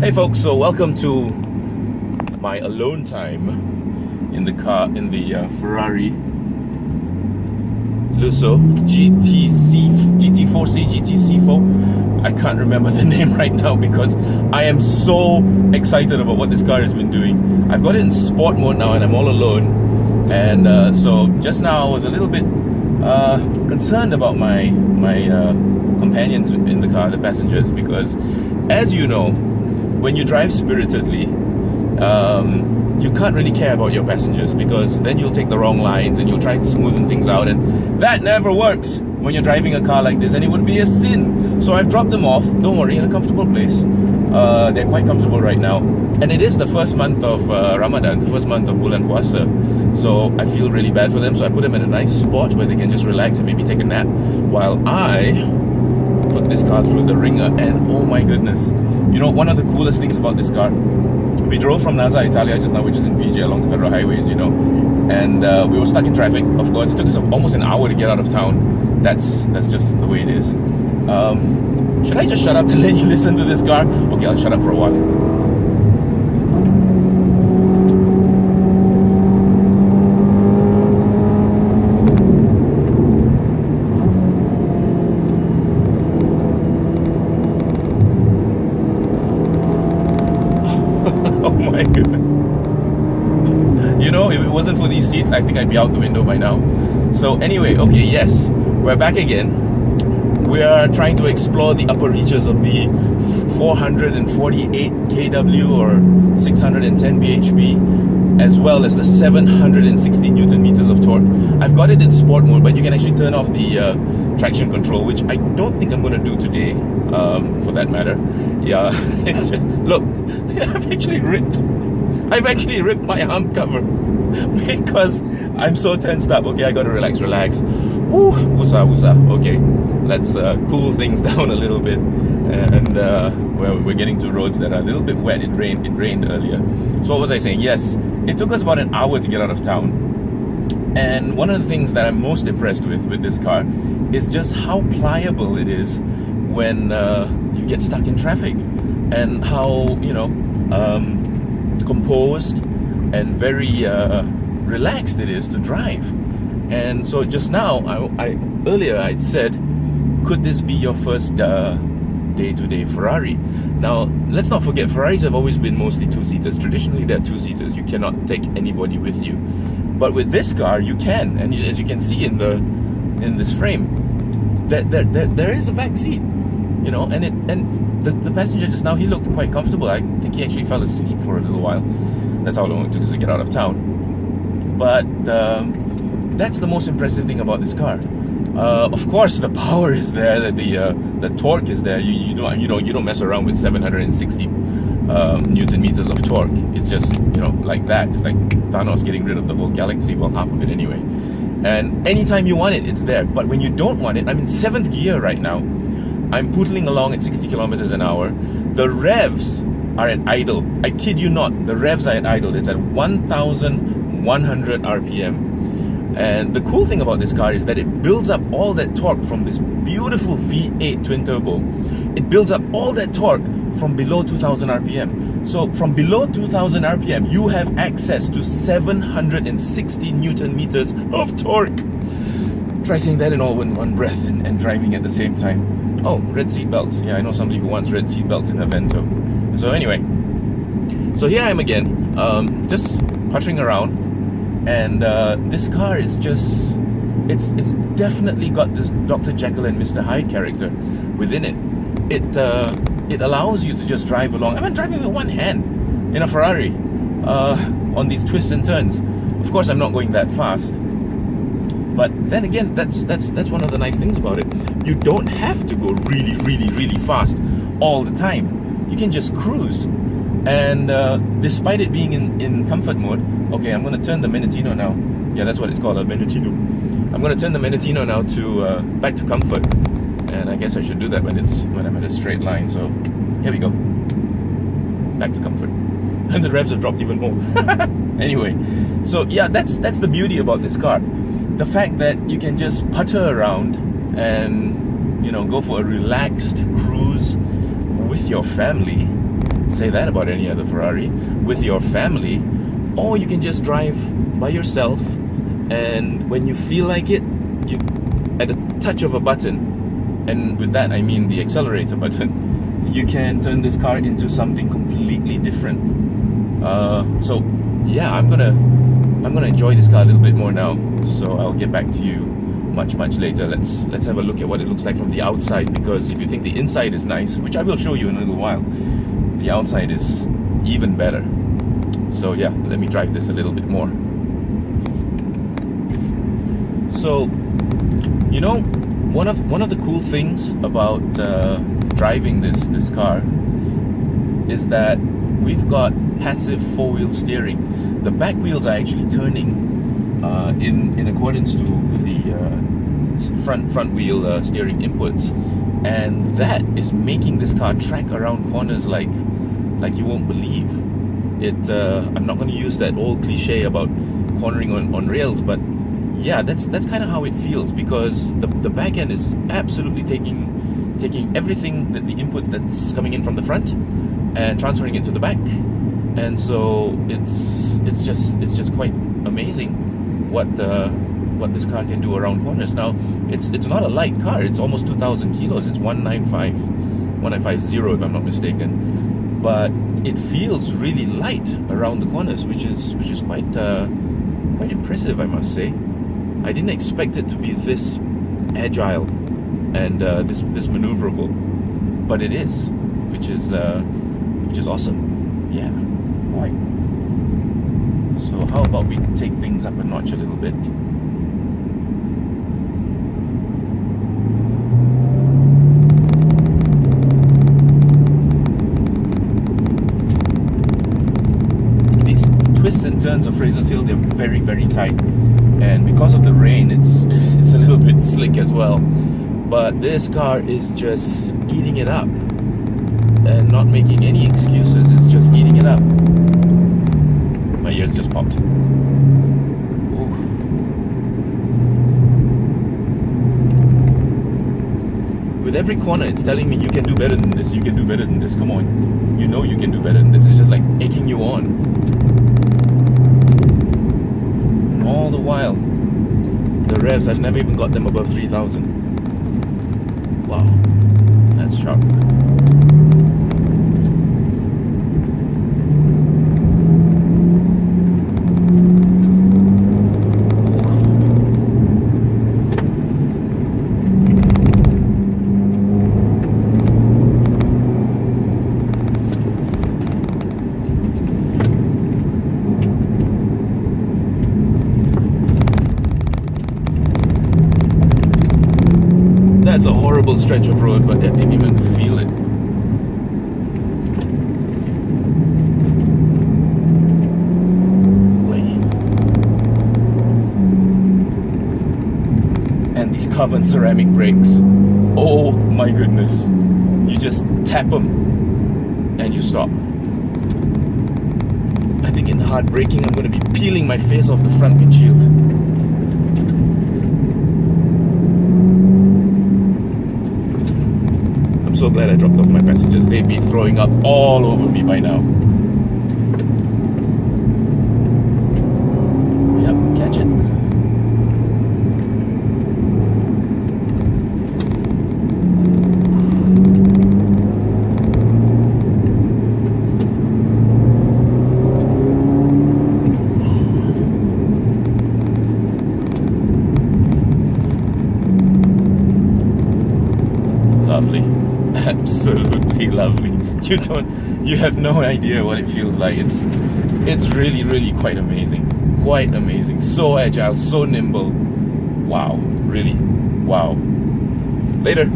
Hey folks, so welcome to my alone time in the car, in the Ferrari Lusso GTC4, GTC4. I can't remember the name right now because I am so excited about what this car has been doing. I've got it in sport mode now and I'm all alone. And so just now I was a little bit concerned about my companions in the car, the passengers, because as you know, when you drive spiritedly, you can't really care about your passengers because then you'll take the wrong lines and you'll try to smoothen things out, and that never works when you're driving a car like this, and it would be a sin. So I've dropped them off, don't worry, in a comfortable place. They're quite comfortable right now, and it is the first month of Ramadan, the first month of Bulan Puasa, so I feel really bad for them. So I put them in a nice spot where they can just relax and maybe take a nap while I put this car through the ringer. And oh my goodness, you know, one of the coolest things about this car, we drove from Naza, Italia just now, which is in PJ along the federal highways, you know, and we were stuck in traffic. Of course, it took us almost an hour to get out of town. That's just the way it is. Should I just shut up and let you listen to this car? Okay, I'll shut up for a while. Oh my goodness. You know, if it wasn't for these seats, I think I'd be out the window by now. So anyway, okay, yes, we're back again. We are trying to explore the upper reaches of the 448 kW or 610 bhp, as well as the 760 Newton meters of torque. I've got it in sport mode, but you can actually turn off the traction control, which I don't think I'm going to do today, for that matter. Yeah, look, I've actually ripped my arm cover because I'm so tensed up. Okay, I gotta relax. Woo, woosah. Okay, let's cool things down a little bit. And well, we're getting to roads that are a little bit wet. It rained earlier. So what was I saying? Yes, it took us about an hour to get out of town. And one of the things that I'm most impressed with this car is just how pliable it is when you get stuck in traffic, and how, you know, composed and very relaxed it is to drive. And so just now, earlier I'd said, could this be your first day-to-day Ferrari? Now, let's not forget, Ferraris have always been mostly two-seaters. Traditionally, they're two-seaters. You cannot take anybody with you. But with this car, you can. And as you can see in this frame, there is a back seat, you know, and the passenger just now, he looked quite comfortable. I think he actually fell asleep for a little while. That's how long it took us to get out of town. But that's the most impressive thing about this car. Of course, the power is there, the torque is there. You don't mess around with 760 Newton meters of torque. It's just, you know, like that. It's like Thanos getting rid of the whole galaxy, well, half of it anyway. And anytime you want it, it's there. But when you don't want it, I'm in 7th gear right now. I'm pootling along at 60 kilometers an hour. The revs are at idle. I kid you not, the revs are at idle. It's at 1,100 RPM. And the cool thing about this car is that it builds up all that torque from this beautiful V8 twin turbo. It builds up all that torque from below 2,000 RPM. So from below 2,000 RPM, you have access to 760 Newton meters of torque. Try saying that in all in one breath and driving at the same time. Oh, red seat belts. Yeah, I know somebody who wants red seat belts in her Vento. So anyway, so here I am again, just puttering around, and this car is just, it's definitely got this Dr. Jekyll and Mr. Hyde character within it. It allows you to just drive along. I'm driving with one hand in a Ferrari on these twists and turns. Of course, I'm not going that fast. But then again, that's one of the nice things about it. You don't have to go really fast all the time. You can just cruise. And despite it being in comfort mode, okay, I'm going to turn the Menatino now. Yeah, that's what it's called, a Menatino. I'm going to turn the Menatino now to back to comfort. And I guess I should do that when I'm at a straight line. So here we go. Back to comfort. And the revs have dropped even more. Anyway, so yeah, that's the beauty about this car. The fact that you can just putter around and, you know, go for a relaxed cruise with your family say that about any other Ferrari, with your family, or you can just drive by yourself, and when you feel like it, you, at a touch of a button, and with that I mean the accelerator button, you can turn this car into something completely different. So yeah, I'm gonna enjoy this car a little bit more now, so I'll get back to you much later. Let's have a look at what it looks like from the outside, because if you think the inside is nice, which I will show you in a little while, the outside is even better. So yeah, let me drive this a little bit more. So, you know, one of the cool things about driving this car is that we've got passive four-wheel steering. The back wheels are actually turning in accordance to the front wheel steering inputs, and that is making this car track around corners like you won't believe it. I'm not going to use that old cliche about cornering on rails, but yeah, that's kind of how it feels, because the back end is absolutely taking everything, that the input that's coming in from the front and transferring it to the back. And so it's just quite amazing what this car can do around corners. Now it's not a light car. It's almost 2,000 kilos. It's 1950 if I'm not mistaken. But it feels really light around the corners, which is quite impressive, I must say. I didn't expect it to be this agile and this maneuverable, but it is, which is awesome. Yeah, right. So how about we take things up a notch a little bit? These twists and turns of Fraser's Hill, they're very, very tight, and because of the rain, it's a little bit slick as well. But this car is just eating it up and not making any excuses. It's just eating it up. My ears just popped. Ooh. With every corner, it's telling me you can do better than this. You can do better than this. Come on, you know you can do better than this. It's just like egging you on. And all the while, the revs, I've never even got them above 3,000. Wow, that's sharp. That's a horrible stretch of road, but I didn't even feel it. And these carbon ceramic brakes, oh my goodness. You just tap them and you stop. I think in hard braking I'm going to be peeling my face off the front windshield. I'm so glad I dropped off my passengers. They'd be throwing up all over me by now. Yep, catch it. Lovely. Absolutely lovely. You have no idea what it feels like. It's really quite amazing. Quite amazing. So agile, so nimble. Wow, really. Wow. Later.